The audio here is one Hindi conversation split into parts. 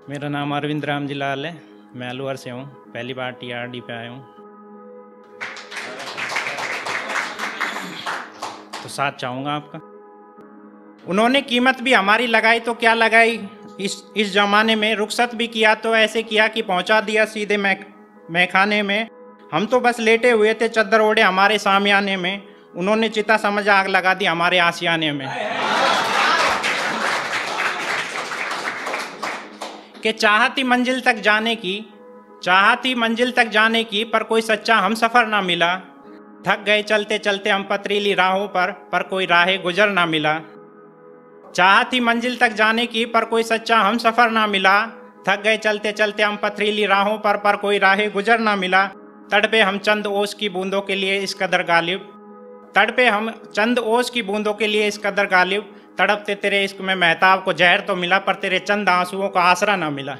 मेरा नाम अरविंद राम जी लाल है। मैं अलवर से हूँ। पहली बार टीआरडी पे आया हूँ, तो साथ चाहूँगा आपका। उन्होंने कीमत भी हमारी लगाई तो क्या लगाई, इस ज़माने में रुखसत भी किया तो ऐसे किया कि पहुँचा दिया सीधे मैखाने में। हम तो बस लेटे हुए थे चद्दर ओढ़े हमारे सामियाने में, उन्होंने चिता समझ आग लगा दी हमारे आशियाने में। कि चाहती मंजिल तक जाने की पर कोई सच्चा हम सफ़र ना मिला। थक गए चलते चलते हम पथरीली राहों पर कोई राह गुजर ना मिला। चाहती मंजिल तक जाने की पर कोई सच्चा हम सफ़र ना मिला। थक गए चलते चलते हम पथरीली राहों पर कोई राह गुजर ना मिला। तड़पे हम चंद ओस की बूंदों के लिए इस कदर गालिब, तड़पे हम चंद ओस की बूंदों के लिए इस कदर गालिब। तड़पते तेरे इश्क में महताब को जहर तो मिला, पर तेरे चंद आंसुओं का आसरा ना मिला।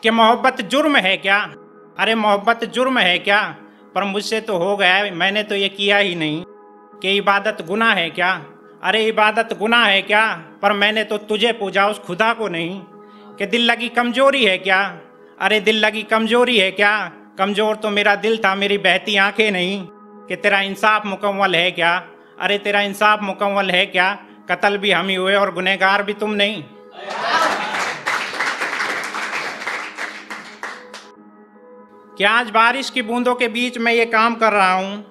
कि मोहब्बत जुर्म है क्या, अरे मोहब्बत जुर्म है क्या, पर मुझसे तो हो गया मैंने तो ये किया ही नहीं। कि इबादत गुनाह है क्या, अरे इबादत गुनाह है क्या, पर मैंने तो तुझे पूजा उस खुदा को नहीं। कि दिल लगी कमजोरी है क्या, अरे दिल लगी कमजोरी है क्या, कमजोर तो मेरा दिल था मेरी बहती आंखें नहीं। कि तेरा इंसाफ मुकम्मल है क्या, अरे तेरा इंसाफ मुकम्मल है क्या, कत्ल भी हम ही हुए और गुनहगार भी तुम नहीं। कि आज बारिश की बूंदों के बीच में ये काम कर रहा हूँ,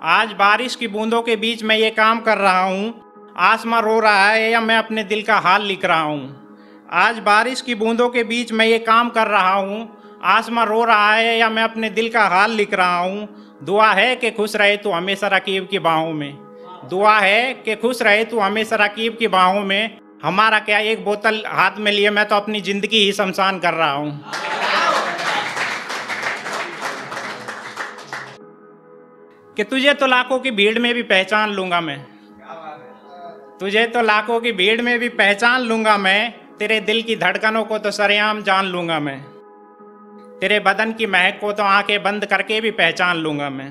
आज बारिश की बूंदों के बीच में ये काम कर रहा हूँ। आसमां रो रहा है या मैं अपने दिल का हाल लिख रहा हूँ। आज बारिश की बूंदों के बीच में ये काम कर रहा हूँ। आसमां रो रहा है या मैं अपने दिल का हाल लिख रहा हूँ। दुआ है कि खुश रहे तू हमेशा रकीब की बाहों में, दुआ है कि खुश रहे तू हमेशा रकीब की बाहों में। हमारा क्या एक बोतल हाथ में लिए मैं तो अपनी ज़िंदगी ही शमशान कर रहा हूँ। कि तुझे तो लाखों की भीड़ में भी पहचान लूँगा मैं, तुझे तो लाखों की भीड़ में भी पहचान लूँगा मैं। तेरे दिल की धड़कनों को तो सरेआम जान लूँगा मैं, तेरे बदन की महक को तो आंखें बंद करके भी पहचान लूँगा मैं।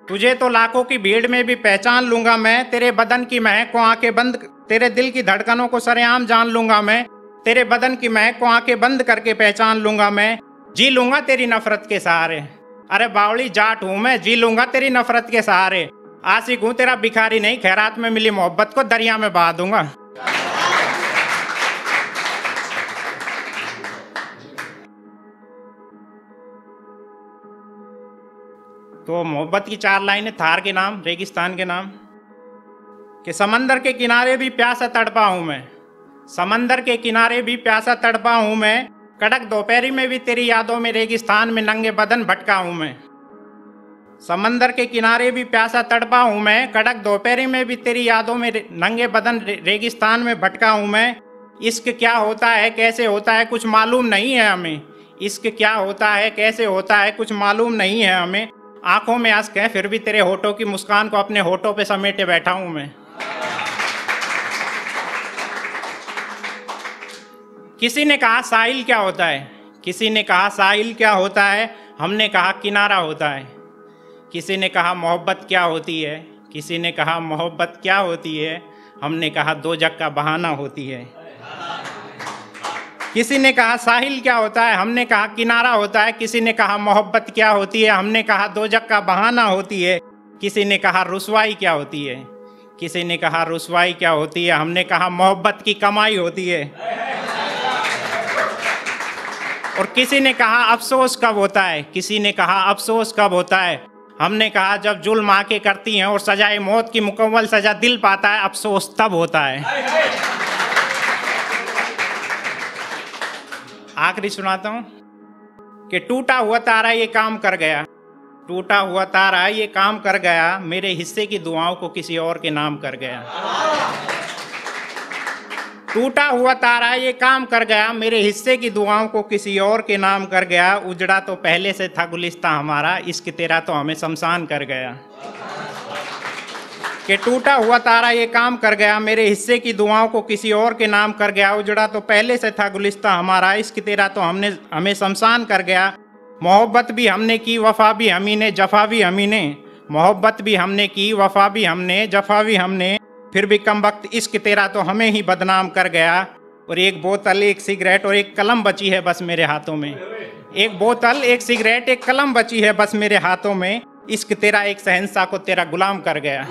तुझे तो लाखों की भीड़ में भी पहचान लूँगा मैं, तेरे बदन की महक को आंखें बंद, तेरे दिल की धड़कनों को सरेआम जान लूँगा मैं। तेरे बदन की महक को आंखें बंद करके पहचान लूँगा मैं। जी लूँगा तेरी नफ़रत के सहारे, अरे बावड़ी जाट हूँ मैं, जी लूँगा तेरी नफ़रत के सहारे। आशिक हूँ तेरा भिखारी नहीं, खैरात में मिली मोहब्बत को दरिया में बहा दूँगा। तो मोहब्बत की 4 लाइनें थार के नाम, रेगिस्तान के नाम। कि समंदर के किनारे भी प्यासा तड़पा हूँ मैं, समंदर के किनारे भी प्यासा तड़पा हूँ मैं। कड़क दोपहरी में भी तेरी यादों में रेगिस्तान में नंगे बदन भटका हूँ मैं। समंदर के किनारे भी प्यासा तड़पा हूँ मैं, कड़क दोपहरी में भी तेरी यादों में नंगे बदन रेगिस्तान में भटका हूँ मैं। इश्क क्या होता है कैसे होता है कुछ मालूम नहीं है हमें, इश्क क्या होता है कैसे होता है कुछ मालूम नहीं है हमें। आंखों में अश्क है फिर भी तेरे होठों की मुस्कान को अपने होठों पे समेटे बैठा हूं मैं। किसी ने कहा साहिल क्या होता है, किसी ने कहा साहिल क्या होता है, हमने कहा किनारा होता है। किसी ने कहा मोहब्बत क्या होती है, किसी ने कहा मोहब्बत क्या होती है, हमने कहा दो जग का बहाना होती है। किसी ने कहा साहिल क्या होता है, हमने कहा किनारा होता है। किसी ने कहा मोहब्बत क्या होती है, हमने कहा दो जग का बहाना होती है। किसी ने कहा रुसवाई क्या होती है, किसी ने कहा रुसवाई क्या होती है, हमने कहा मोहब्बत की कमाई होती है। और किसी ने कहा अफसोस कब होता है, किसी ने कहा अफसोस कब होता है, हमने कहा जब जुल्म आके करती हैं और सजाए मौत की मुकम्मल सजा दिल पाता है, अफसोस तब होता है। आखिरी सुनाता हूँ कि टूटा हुआ तारा ये काम कर गया, टूटा हुआ तारा ये काम कर गया, मेरे हिस्से की दुआओं को किसी और के नाम कर गया। टूटा हुआ तारा ये काम कर गया, मेरे हिस्से की दुआओं को किसी और के नाम कर गया। उजड़ा तो पहले से था गुलिस्ता हमारा, इश्क तेरा तो हमें शमशान कर गया। कि टूटा हुआ तारा ये काम कर गया, मेरे हिस्से की दुआओं को किसी और के नाम कर गया। उजड़ा तो पहले से था गुलिस्ता हमारा, इश्क तेरा तो हमें शमशान कर गया। मोहब्बत भी हमने की वफा भी हमी ने, जफा भी हमी ने, मोहब्बत भी हमने की वफा भी हमने, जफा भी हमने। फिर भी कम वक्त इश्क तेरा तो हमें ही बदनाम कर गया। और एक बोतल, एक सिगरेट और एक कलम बची है बस मेरे हाथों में। एक बोतल, एक सिगरेट, एक कलम बची है बस मेरे हाथों में। इश्क तेरा एक शहंशाह को तेरा गुलाम कर गया।